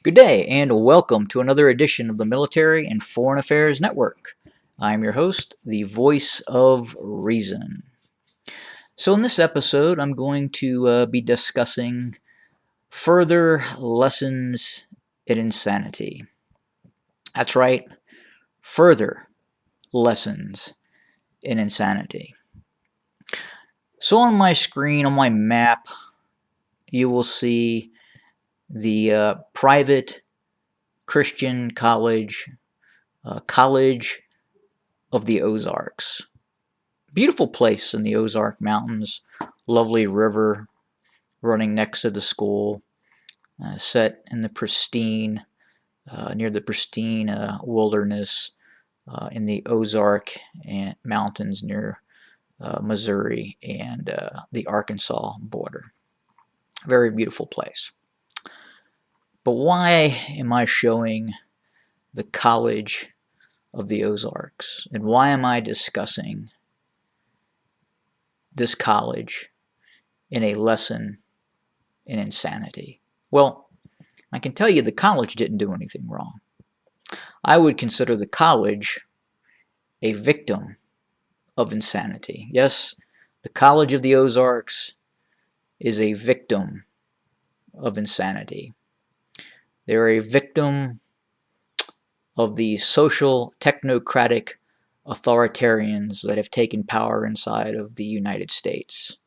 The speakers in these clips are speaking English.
Good day, and welcome to another edition of the Military and Foreign Affairs Network. I'm your host, the voice of reason. So, in this episode, I'm going to be discussing further lessons in insanity. That's right, further lessons in insanity. So, on my screen, on my map, you will see the private Christian college, College of the Ozarks. Beautiful place in the Ozark Mountains, lovely river running next to the school, set in the pristine, near the pristine wilderness in the Ozark Mountains near Missouri and the Arkansas border. Very beautiful place. But why am I showing the College of the Ozarks? And why am I discussing this college in a lesson in insanity? Well, I can tell you the college didn't do anything wrong. I would consider the college a victim of insanity. Yes, the College of the Ozarks is a victim of insanity. They're a victim of the social technocratic authoritarians that have taken power inside of the United States.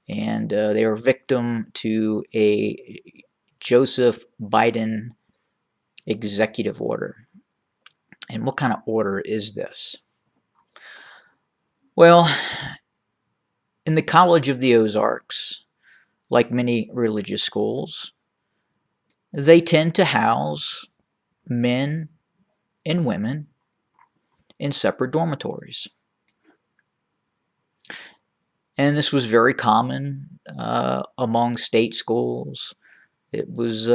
And they are victim to a Joseph Biden executive order. And what kind of order is this? Well, in the College of the Ozarks, like many religious schools, they tend to house men and women in separate dormitories. And this was very common among state schools. It was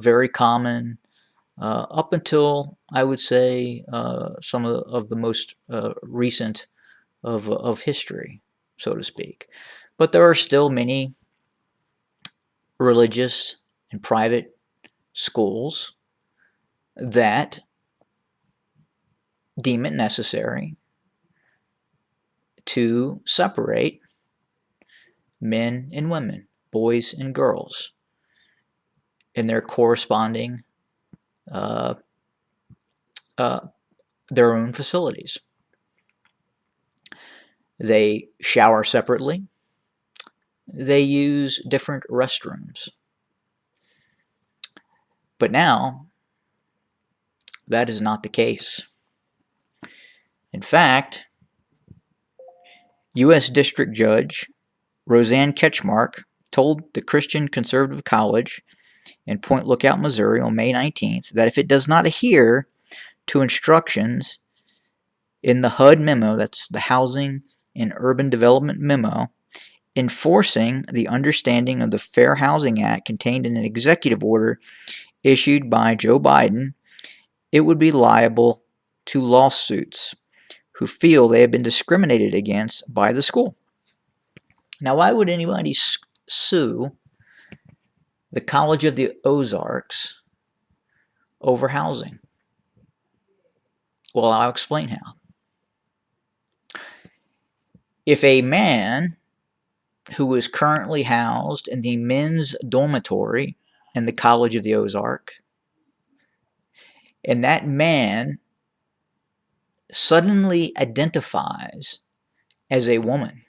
very common up until, I would say, some of the most recent of history, so to speak. But there are still many religious and private schools that deem it necessary to separate men and women, boys and girls, in their corresponding uh, uh, their own facilities. They shower separately. They use different restrooms. But now, that is not the case. In fact, U.S. District Judge Roseanne Ketchmark told the Christian Conservative College in Point Lookout, Missouri on May 19th that if it does not adhere to instructions in the HUD memo, that's the Housing and Urban Development memo, enforcing the understanding of the Fair Housing Act contained in an executive order issued by Joe Biden, it would be liable to lawsuits who feel they have been discriminated against by the school. Now, why would anybody sue the College of the Ozarks over housing? Well, I'll explain how. If a man who is currently housed in the men's dormitory in the College of the Ozark, and that man suddenly identifies as a woman.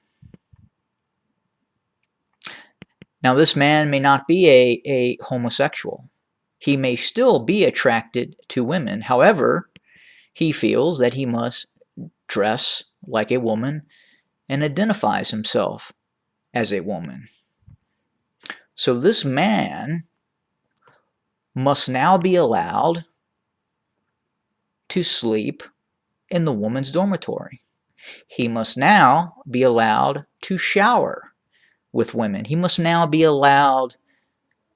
Now, this man may not be a homosexual. He may still be attracted to women. However, he feels that he must dress like a woman and identifies himself as a woman. So this man must now be allowed to sleep in the woman's dormitory. He must now be allowed to shower with women. He must now be allowed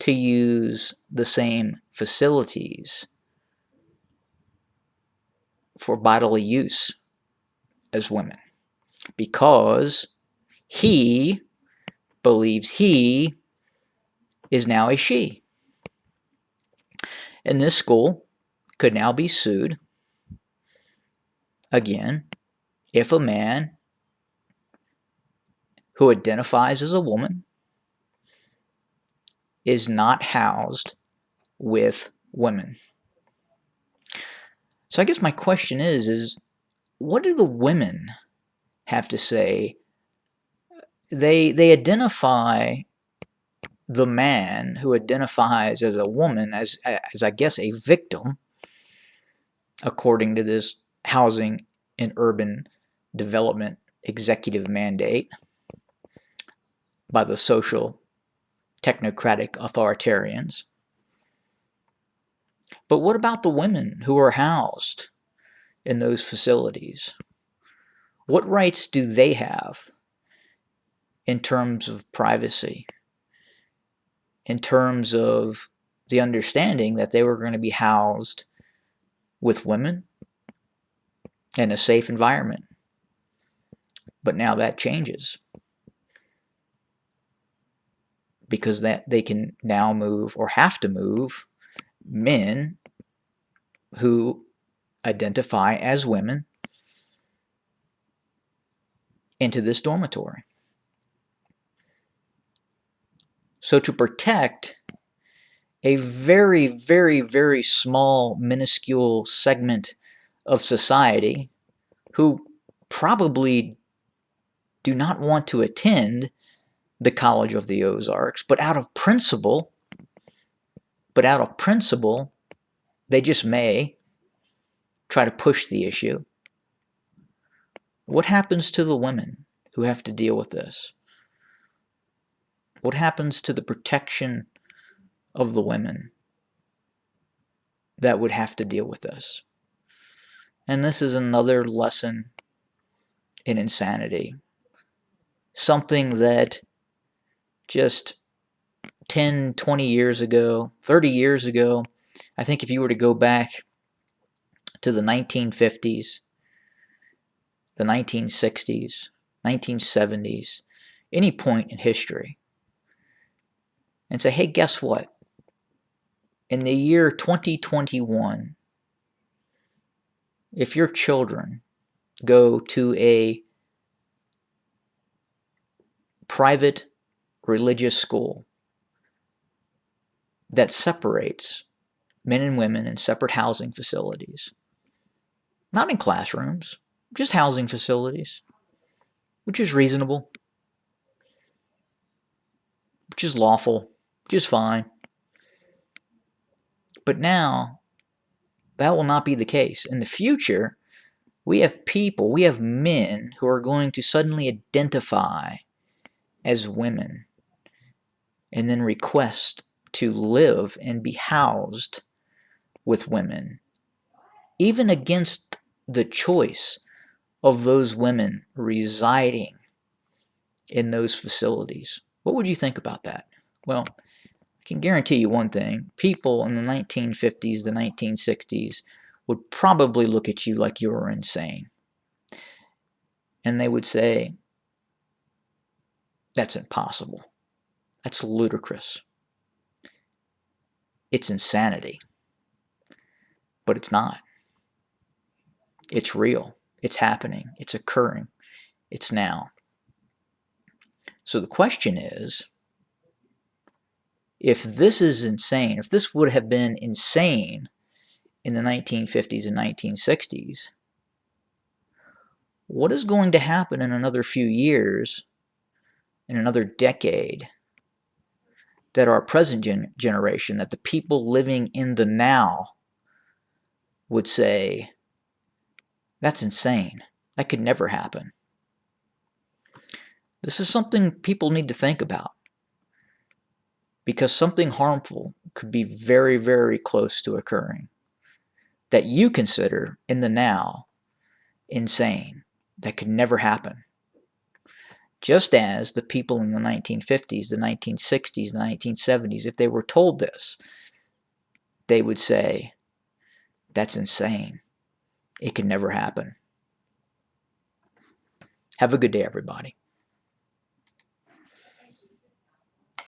to use the same facilities for bodily use as women because he believes he is now a she. And this school could now be sued again if a man who identifies as a woman is not housed with women. So I guess my question is what do the women have to say? They identify the man who identifies as a woman as I guess a victim, according to this housing and urban development executive mandate by the social technocratic authoritarians. But what about the women who are housed in those facilities? What rights do they have in terms of privacy, in terms of the understanding that they were going to be housed with women in a safe environment? But now that changes, because that they can now move, or have to move, men who identify as women into this dormitory. So to protect a very, very, very small, minuscule segment of society who probably do not want to attend the College of the Ozarks, but out of principle, they just may try to push the issue. What happens to the women who have to deal with this? What happens to the protection of the women that would have to deal with this? And this is another lesson in insanity. Something that just 10, 20 years ago, 30 years ago, I think if you were to go back to the 1950s, the 1960s, 1970s, any point in history, and say, hey, guess what? In the year 2021, if your children go to a private religious school that separates men and women in separate housing facilities, not in classrooms, just housing facilities, which is reasonable, which is lawful, which is fine. But now, that will not be the case. In the future, we have men who are going to suddenly identify as women and then request to live and be housed with women, even against the choice of those women residing in those facilities. What would you think about that? Well, I can guarantee you one thing. People in the 1950s, the 1960s would probably look at you like you were insane. And they would say, that's impossible. That's ludicrous. It's insanity. But it's not. It's real. It's happening. It's occurring. It's now. So the question is, if this is insane, if this would have been insane in the 1950s and 1960s, what is going to happen in another few years, in another decade, that our present generation, that the people living in the now would say, that's insane. That could never happen. This is something people need to think about, because something harmful could be very, very close to occurring that you consider in the now insane. That could never happen. Just as the people in the 1950s, the 1960s, the 1970s, if they were told this, they would say, that's insane. It could never happen. Have a good day, everybody.